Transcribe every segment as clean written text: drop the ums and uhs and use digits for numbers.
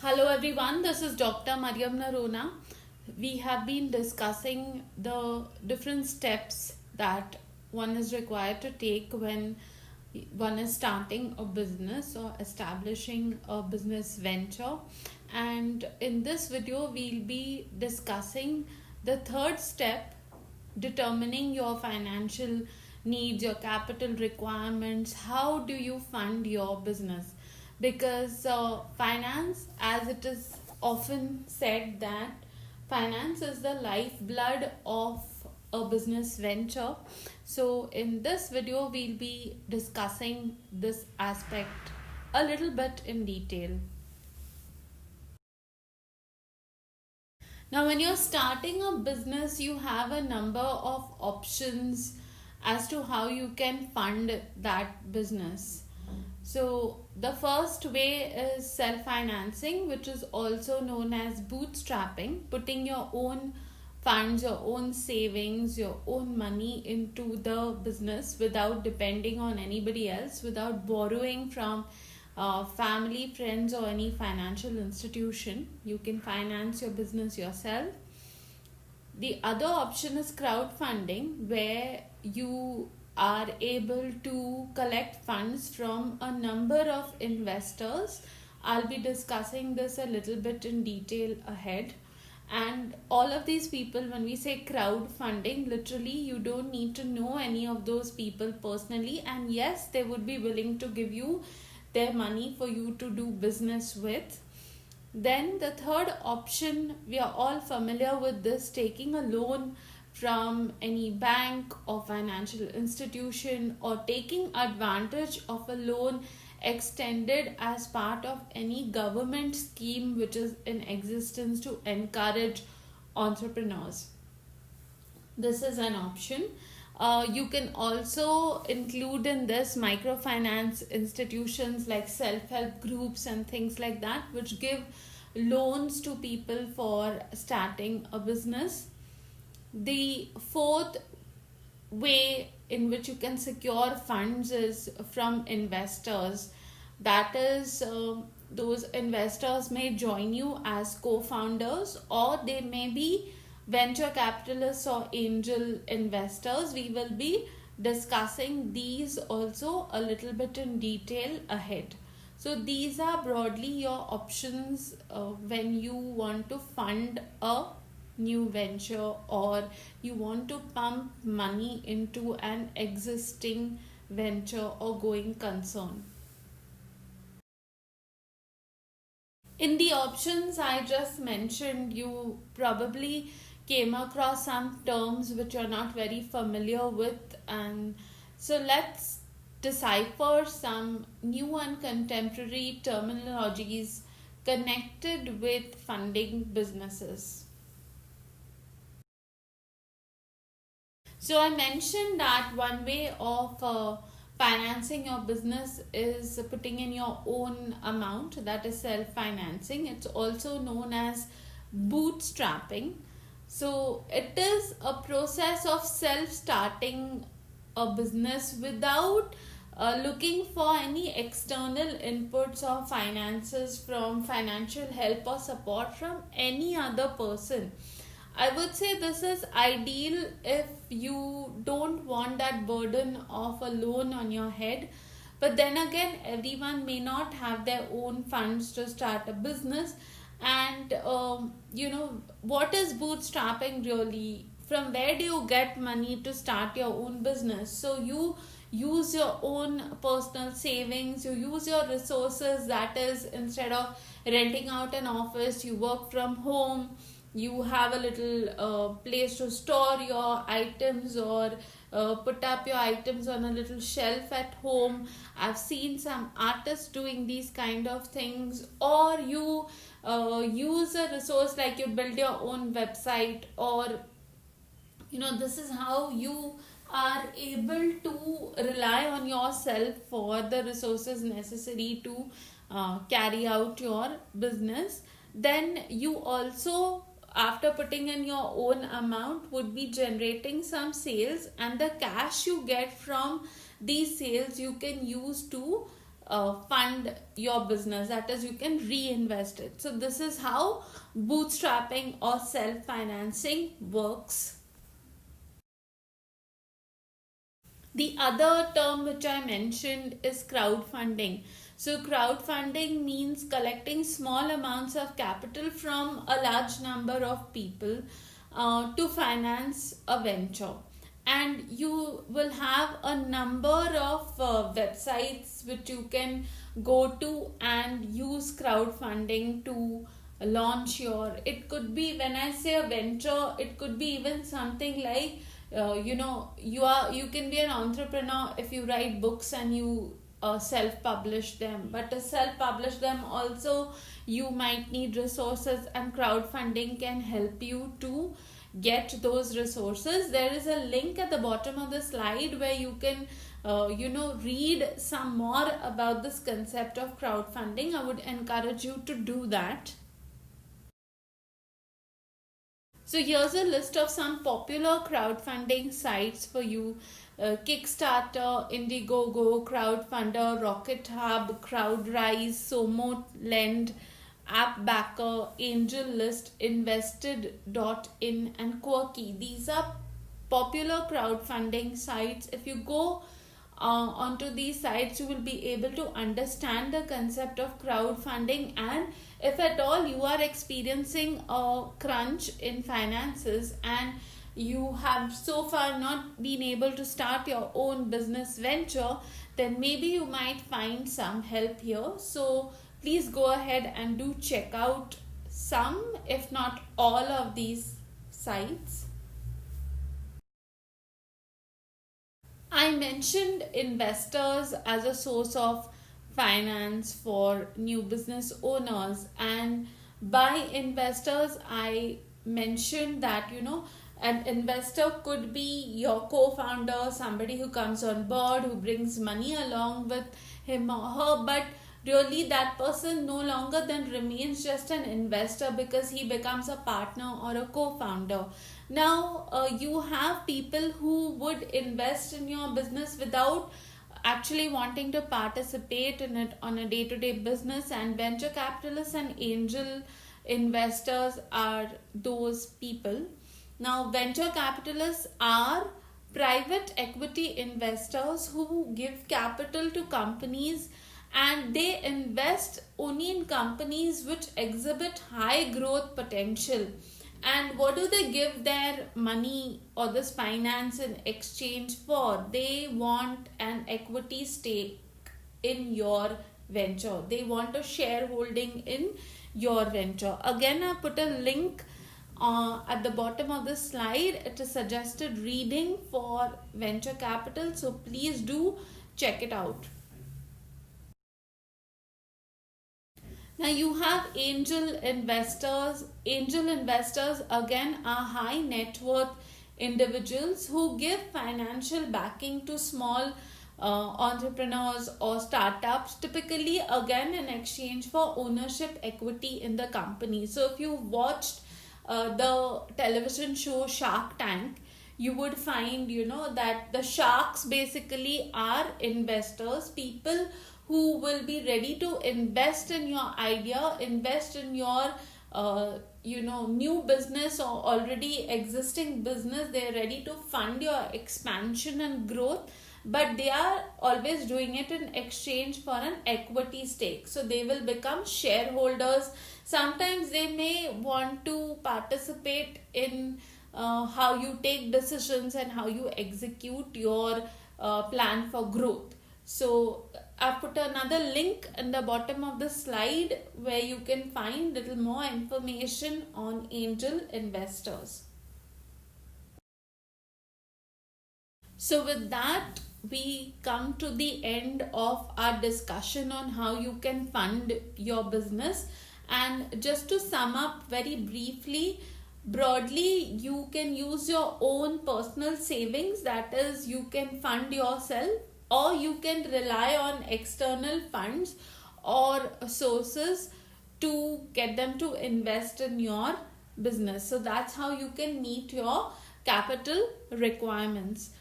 Hello everyone, this is Dr. Mariam Narona. We have been discussing the different steps that one is required to take when one is starting a business or establishing a business venture. And in this video, we'll be discussing the third step, determining your financial needs, your capital requirements. How do you fund your business? Because finance, as it is often said, that finance is the lifeblood of a business venture. So in this video we'll be discussing this aspect a little bit in detail. Now, when you're starting a business, you have a number of options as to how you can fund that business. So, the first way is self financing, which is also known as bootstrapping, putting your own funds, your own savings, your own money into the business without depending on anybody else, without borrowing from family, friends, or any financial institution. You can finance your business yourself. The other option is crowdfunding, where you are able to collect funds from a number of investors. I'll be discussing this a little bit in detail ahead. And all of these people, when we say crowdfunding, literally you don't need to know any of those people personally, and yes, they would be willing to give you their money for you to do business with. Then the third option, we are all familiar with this, taking a loan from any bank or financial institution, or taking advantage of a loan extended as part of any government scheme which is in existence to encourage entrepreneurs. This is an option. You can also include in this microfinance institutions like self-help groups and things like that, which give loans to people for starting a business. The fourth way in which you can secure funds is from investors. That is, those investors may join you as co-founders, or they may be venture capitalists or angel investors. We will be discussing these also a little bit in detail ahead. So these are broadly your options when you want to fund a new venture, or you want to pump money into an existing venture or going concern. In the options I just mentioned, you probably came across some terms which you're not very familiar with, and so let's decipher some new and contemporary terminologies connected with funding businesses. So I mentioned that one way of financing your business is putting in your own amount, that is self financing. It's also known as bootstrapping. So it is a process of self starting a business without looking for any external inputs or finances from financial help or support from any other person. I would say this is ideal if you don't want that burden of a loan on your head. But then again, everyone may not have their own funds to start a business. And, what is bootstrapping really? From where do you get money to start your own business? So you use your own personal savings, you use your resources, that is, instead of renting out an office, you work from home, you have a little place to store your items, or put up your items on a little shelf at home. I've seen some artists doing these kind of things. Or you use a resource like you build your own website, or this is how you are able to rely on yourself for the resources necessary to carry out your business. Then you also, after putting in your own amount, would be generating some sales, and the cash you get from these sales you can use to fund your business. That is, you can reinvest it. So this is how bootstrapping or self-financing works. The other term which I mentioned is crowdfunding. So, crowdfunding means collecting small amounts of capital from a large number of people to finance a venture. And you will have a number of websites which you can go to and use crowdfunding to launch your. It could be, when I say a venture, it could be even something like you can be an entrepreneur if you write books and you self-publish them. But to self-publish them also, you might need resources, and crowdfunding can help you to get those resources. There is a link at the bottom of the slide where you can read some more about this concept of crowdfunding. I would encourage you to do that. So here's a list of some popular crowdfunding sites for you. Kickstarter, Indiegogo, Crowdfunder, Rocket Hub, CrowdRise, Somo Lend, AppBacker, AngelList, Invested.in and Quirky. These are popular crowdfunding sites. If you go onto these sites, you will be able to understand the concept of crowdfunding, and if at all you are experiencing a crunch in finances and you have so far not been able to start your own business venture, then maybe you might find some help here. So please go ahead and do check out some, if not all, of these sites. I mentioned investors as a source of finance for new business owners, and by investors I mentioned that an investor could be your co-founder, somebody who comes on board, who brings money along with him or her, but really that person no longer then remains just an investor because he becomes a partner or a co-founder. Now you have people who would invest in your business without actually wanting to participate in it on a day-to-day business, and venture capitalists and angel investors are those people. Now venture capitalists are private equity investors who give capital to companies, and they invest only in companies which exhibit high growth potential. And what do they give their money or this finance in exchange for? They want an equity stake in your venture. They want a shareholding in your venture. Again, I put a link at the bottom of the slide. It is suggested reading for venture capital, so please do check it out. Now you have angel investors. Angel investors again are high net worth individuals who give financial backing to small entrepreneurs or startups, typically again in exchange for ownership equity in the company. So if you watched the television show Shark Tank, you would find that the sharks basically are investors, people who will be ready to invest in your idea, invest in your new business or already existing business. They're ready to fund your expansion and growth, but they are always doing it in exchange for an equity stake. So they will become shareholders. Sometimes they may want to participate in how you take decisions and how you execute your plan for growth. So I've put another link in the bottom of the slide where you can find little more information on angel investors. So with that, we come to the end of our discussion on how you can fund your business. And just to sum up very briefly, broadly, you can use your own personal savings, that is, you can fund yourself, or you can rely on external funds or sources to get them to invest in your business. So that's how you can meet your capital requirements.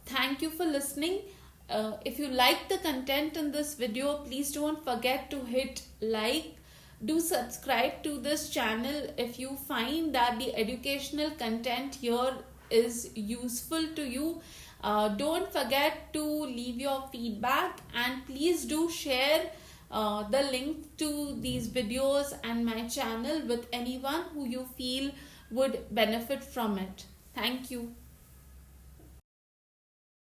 Thank you for listening. if you like the content in this video, please don't forget to hit like. Do subscribe to this channel if you find that the educational content here is useful to you. Don't forget to leave your feedback, and please do share the link to these videos and my channel with anyone who you feel would benefit from it. Thank you.